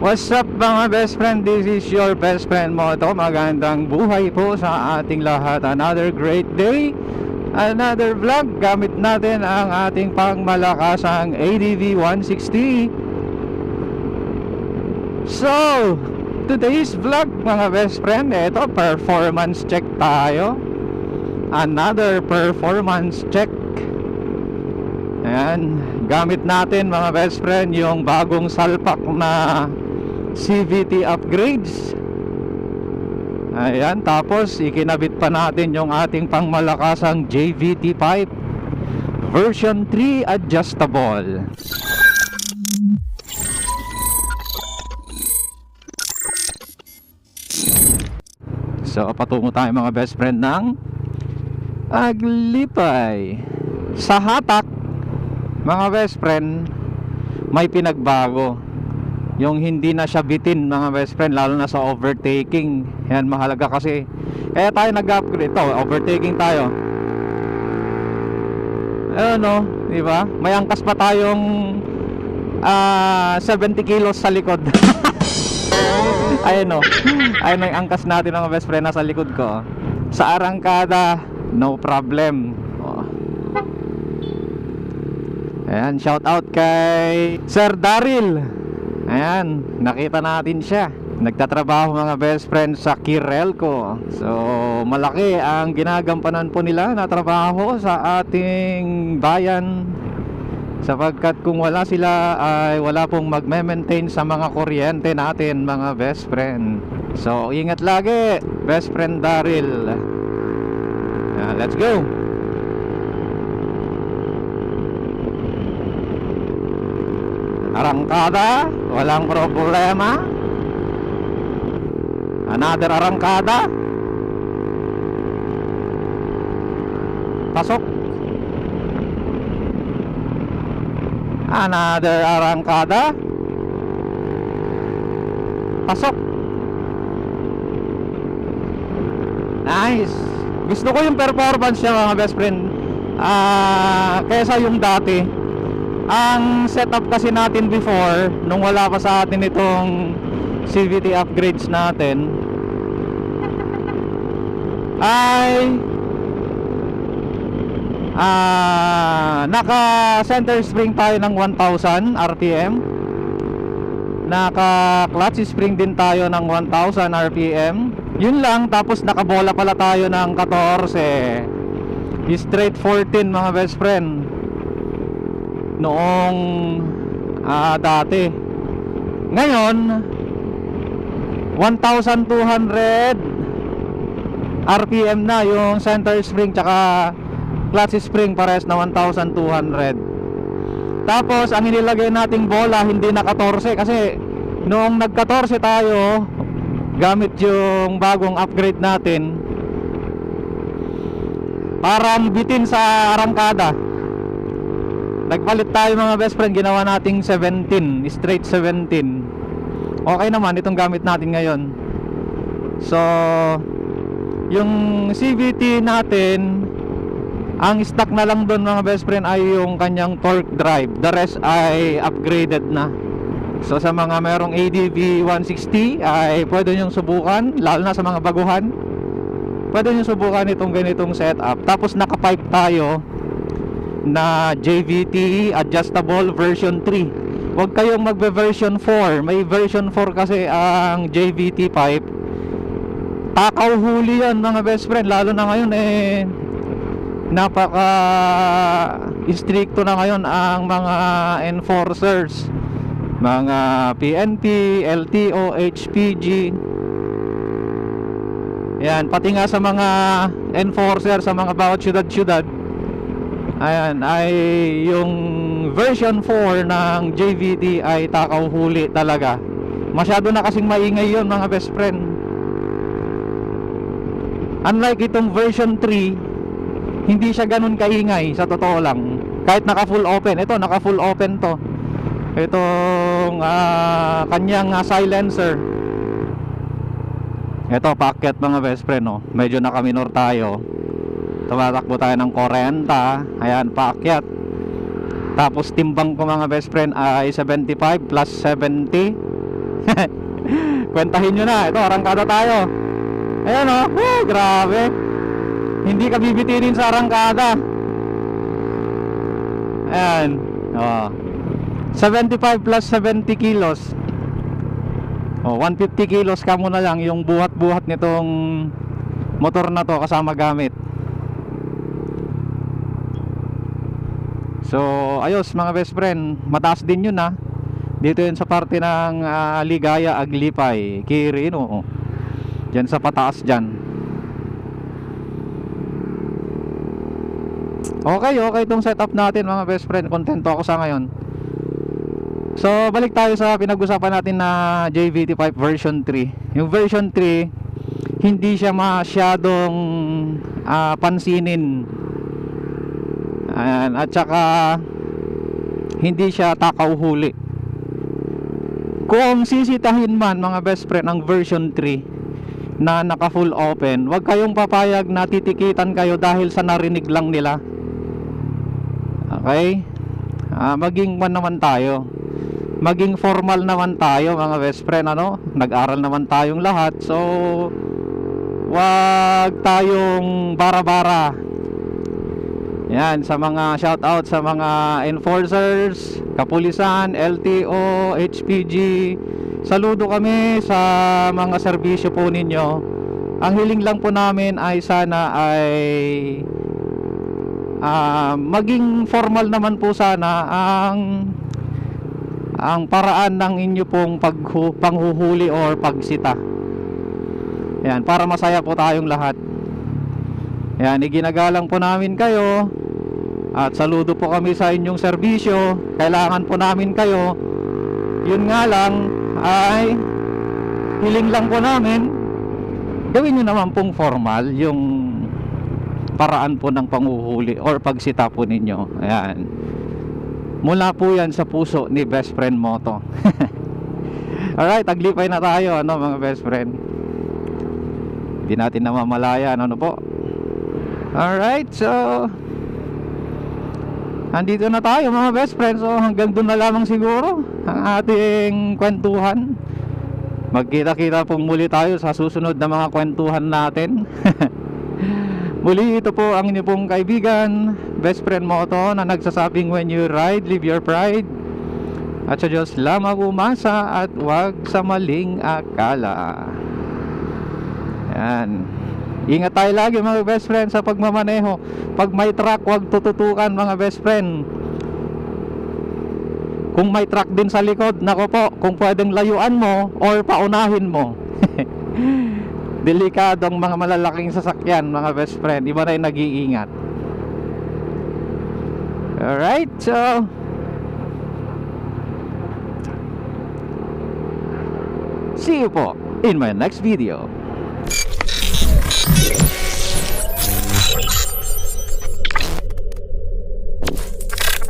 What's up mga best friend? This is your best friend Moto. Magandang buhay po sa ating lahat. Another great day, another vlog. Gamit natin ang ating pangmalakasang ADV 160. So, today's vlog mga best friend, ito performance check tayo. Another performance check. Ayan, gamit natin mga best friend yung bagong salpak na CVT upgrades. Ayan, tapos ikinabit pa natin yung ating pangmalakasang JVT pipe version 3 adjustable. So patungo tayo mga best friend ng Aglipay. Sa hatak mga best friend, may pinagbago. Yung hindi na siya bitin mga best friend, lalo na sa overtaking. Yan, mahalaga kasi. Kaya tayo nag-upgrade ito, overtaking tayo. Ano, di ba? May angkas pa tayong 70 kilos sa likod. Ayun o. Ayun ang angkas natin mga best friend, nasa likod ko. Sa arangkada, no problem. Ayan, shout out kay Sir Daryl. Ayan, nakita natin siya. Nagtatrabaho mga best friend sa Kirelco. So, malaki ang ginagampanan po nila na trabaho sa ating bayan. Sapagkat kung wala sila ay wala pong magme-maintain sa mga kuryente natin mga best friend. So, ingat lagi, best friend Daryl. Let's go. Arangkada, walang problema. Another arangkada. Pasok. Another arangkada. Pasok. Nice. Gusto ko yung performance niya mga best friend, kaysa yung dati. Ang setup kasi natin before, nung wala pa sa atin itong CVT upgrades natin, ay naka center spring tayo ng 1000 RPM, naka clutch spring din tayo ng 1000 RPM. Yun lang, tapos nakabola pala tayo ng 14 straight 14 mga best friend noong dati. Ngayon 1,200 RPM na yung center spring tsaka clutch spring, pares na 1,200. Tapos ang inilagay nating bola hindi na 14, kasi noong nag 14 tayo gamit yung bagong upgrade natin, parang bitin sa arangkada. Nagpalit tayo mga best friend, ginawa nating 17, straight 17. Okay naman itong gamit natin ngayon. So yung CVT natin, ang stock na lang doon mga best friend ay yung kanyang torque drive. The rest ay upgraded na. So sa mga merong ADV 160 ay pwede nyo subukan, lalo na sa mga baguhan. Pwede nyo subukan itong ganitong setup. Tapos naka-pipe tayo na JVT adjustable version 3. Huwag kayong magbe-version 4. May version 4 kasi ang JVT pipe. Takaw huli yan mga best friend. Lalo na ngayon napaka stricto na ngayon ang mga enforcers, mga PNP, LTO, HPG. Yan, pati nga sa mga enforcer sa mga bawat syudad-syudad, ayan, ay yung version 4 ng JVT ay takaw huli talaga. Masyado na kasing maingay yun mga best friend. Unlike itong version 3, hindi siya ganun kaingay sa totoo lang. Kahit naka full open, ito naka full open to. Itong kanyang silencer. Ito paakyat mga best friend, no? Medyo nakaminor tayo. Tumatakbo tayo ng 40. Ayan, paakyat. Tapos timbang ko mga best friend ay 75 plus 70, Kwentahin nyo na. Ito, arangkada tayo. Ayan o, grabe. Hindi ka bibitinin sa arangkada. Ayan. 75 plus 70 kilos. 150 kilos ka muna lang yung buhat-buhat nitong motor na to kasama gamit. So ayos mga best friend, mataas din yun ha. Dito yun sa parte ng Ligaya, Aglipay, Quirino. Diyan sa pataas dyan. Okay itong setup natin mga best friend. Kontento ako sa ngayon. So balik tayo sa pinag-usapan natin na JVT5 version 3. Yung version 3 hindi siya masyadong pansinin. Ayan, at saka hindi siya takaw huli. Kung sisitahin man mga best friend ang version 3 na naka full open, huwag kayong papayag na titikitan kayo dahil sa narinig lang nila. Okay? Maging man naman tayo, maging formal naman tayo mga best friend, ano? Nag-aral naman tayong lahat. So wag tayong bara-bara. Yan, sa mga shoutout sa mga enforcers, kapulisan, LTO, HPG. Saludo kami sa mga serbisyo po ninyo. Ang hiling lang po namin ay sana ay maging formal naman po sana ang paraan ng inyo pong panghuhuli or pagsita. Yan, para masaya po tayong lahat. Yan, iginagalang po namin kayo. At saludo po kami sa inyong serbisyo. Kailangan po namin kayo. Yun nga lang ay hiling lang po namin, gawin nyo naman pong formal yung paraan po ng panguhuli or pagsita po ninyo. Ayan, mula po yan sa puso ni Best Friend Moto. Alright, Aglipay na tayo, ano mga best friend. Hindi natin namamalayan, ano po. Alright, so andito na tayo mga best friends. So hanggang doon na lamang siguro ang ating kwentuhan. Magkita-kita pong muli tayo sa susunod na mga kwentuhan natin. Muli, ito po ang inyo pong kaibigan, Best Friend Moto, na nagsasabing when you ride, live your pride. At sa Diyos lamang umasa at wag sa maling akala. Yan. Ingat tayo lagi mga best friend sa pagmamaneho. Pag may truck, huwag tututukan mga best friend. Kung may truck din sa likod, nako po, kung pwedeng layuan mo or paunahin mo. Delikadong mga malalaking sasakyan mga best friend. Iba na yung nag-iingat. Alright, so see you po in my next video.